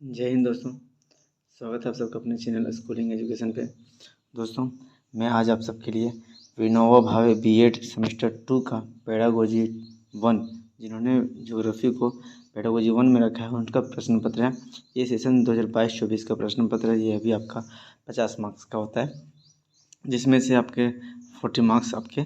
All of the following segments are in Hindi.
जय हिंद दोस्तों। स्वागत है आप सबका अपने चैनल स्कूलिंग एजुकेशन पे। दोस्तों, मैं आज आप सबके लिए विनोबा भावे बीएड सेमेस्टर 2 का पेडागोजी 1, जिन्होंने ज्योग्राफी को पेडागोजी 1 में रखा है, उनका प्रश्न पत्र है। ये सेशन 2022-24 का प्रश्न पत्र है। ये अभी आपका 50 मार्क्स का होता है, जिसमें से आपके 40 मार्क्स आपके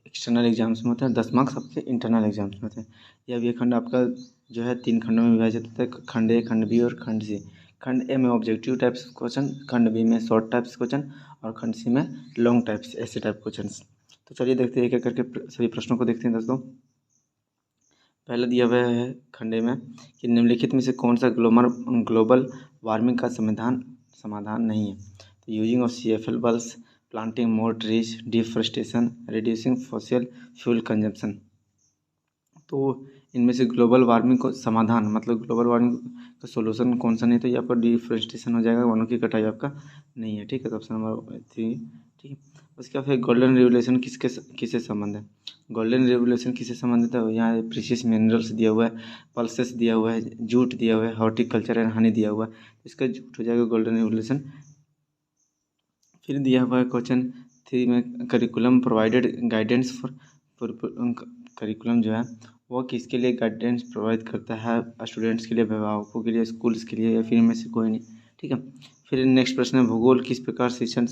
एक्सटर्नल एग्जाम्स में होते हैं, 10 मार्क्स आपके इंटरनल एग्जाम्स में होते हैं। यह अभी खंड आपका जो है 3 खंडों में विभाजित होता है, खंड ए, खंड बी और खंड सी। खंड ए में ऑब्जेक्टिव टाइप्स क्वेश्चन, खंड बी में शॉर्ट टाइप्स क्वेश्चन और खंड सी में लॉन्ग टाइप्स ऐसे टाइप क्वेश्चन। तो चलिए देखते हैं एक एक करके सभी प्रश्नों को देखते हैं दोस्तों। पहला दिया हुआ है खंड ए में कि निम्नलिखित में से कौन सा ग्लोबल वार्मिंग का समाधान नहीं है। तो using of CFL bulbs, planting more trees, deforestation, reducing fossil fuel consumption. तो इनमें से ग्लोबल वार्मिंग को समाधान मतलब ग्लोबल वार्मिंग का सोल्यूशन कौन सा नहीं, तो ये आपका डिफॉरेस्टेशन हो जाएगा, वनों की कटाई आपका नहीं है। ठीक है, तो ऑप्शन नंबर 3। ठीक है, उसके बाद फिर गोल्डन रेवोल्यूशन किससे संबंध है। गोल्डन रेवोल्यूशन किससे संबंधित है, यहाँ प्रीशियस मिनरल्स दिया हुआ है, पल्सेस दिया हुआ है, जूट दिया हुआ है, हॉर्टिकल्चर एंड हनी दिया हुआ है, इसका जूट हो जाएगा गोल्डन रेवोल्यूशन। फिर दिया हुआ है क्वेश्चन 3 में curriculum provided guidance for curriculum जो है वो किसके लिए गाइडेंस प्रोवाइड करता है, स्टूडेंट्स के लिए, अभिभावकों के लिए, स्कूल्स के लिए, या फिर इनमें से कोई नहीं। ठीक है, फिर नेक्स्ट प्रश्न है भूगोल में किस प्रकार शिक्षण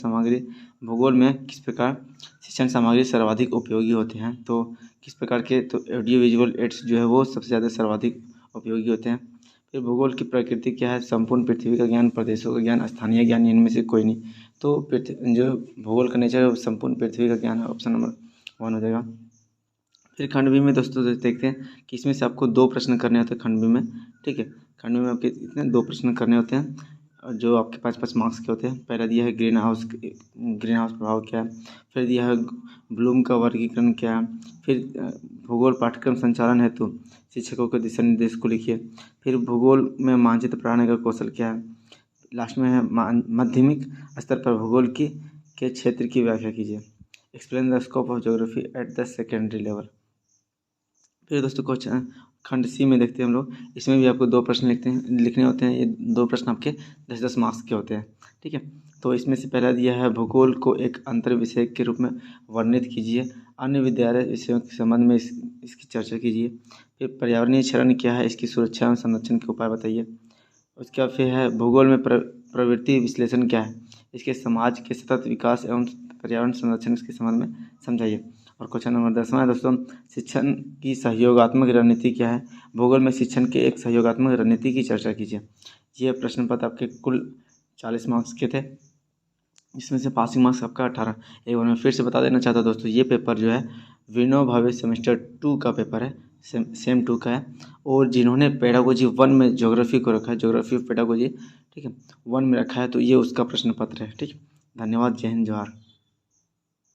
सामग्री सर्वाधिक उपयोगी होते हैं। तो किस प्रकार के, तो ऑडियो विजुअल एड्स जो है वो सबसे ज़्यादा सर्वाधिक उपयोगी होते हैं। फिर भूगोल की प्रकृति क्या है, संपूर्ण पृथ्वी का ज्ञान, प्रदेशों का ज्ञान, स्थानीय ज्ञान, इनमें से कोई नहीं। तो जो भूगोल का नेचर है वो संपूर्ण पृथ्वी का ज्ञान है, ऑप्शन नंबर 1 हो जाएगा। फिर खंड बी में दोस्तों देखते हैं कि इसमें से आपको 2 प्रश्न करने होते हैं खंड बी में। ठीक है, खंड बी में आपके इतने 2 प्रश्न करने होते हैं जो आपके 5-5 मार्क्स के होते हैं। पहला दिया है ग्रीन हाउस प्रभाव क्या है, फिर दिया है ब्लूम का वर्गीकरण क्या है, फिर भूगोल पाठ्यक्रम संचालन हेतु शिक्षकों के दिशा निर्देश को लिखिए, फिर भूगोल में मानचित्र बनाने का कौशल क्या है, लास्ट में है माध्यमिक स्तर पर भूगोल के क्षेत्र की व्याख्या कीजिए। Explain the scope of geography at the secondary level. फिर दोस्तों क्वेश्चन खंड सी में देखते हैं हम लोग, इसमें भी आपको 2 प्रश्न लिखने होते हैं। ये 2 प्रश्न आपके 10-10 मार्क्स के होते हैं। ठीक है, तो इसमें से पहला दिया है भूगोल को एक अंतर विषय के रूप में वर्णित कीजिए, अन्य विद्यालय विषयों के संबंध में इसकी चर्चा कीजिए। फिर पर्यावरणीय क्षरण क्या है, इसकी सुरक्षा एवं संरक्षण के उपाय बताइए। उसके बाद फिर है भूगोल में प्रवृत्ति विश्लेषण क्या है, इसके समाज के सतत विकास एवं पर्यावरण संरक्षण के संबंध में समझाइए। और क्वेश्चन नंबर 10 है दोस्तों, शिक्षण की सहयोगात्मक रणनीति क्या है, भूगोल में शिक्षण के एक सहयोगात्मक रणनीति की चर्चा कीजिए। ये प्रश्न पत्र आपके कुल 40 मार्क्स के थे, इसमें से पासिंग मार्क्स आपका 18। एक बार मैं फिर से बता देना चाहता दोस्तों, ये पेपर जो है विनोबा भावे सेमेस्टर 2 का पेपर है, सेम 2 का है। और जिन्होंने पेडागोजी 1 में ज्योग्राफी को रखा है, ज्योग्राफी ऑफ पेडागोजी, ठीक है, 1 में रखा है, तो ये उसका प्रश्न पत्र है। ठीक, धन्यवाद, जय हिंद, जोहार।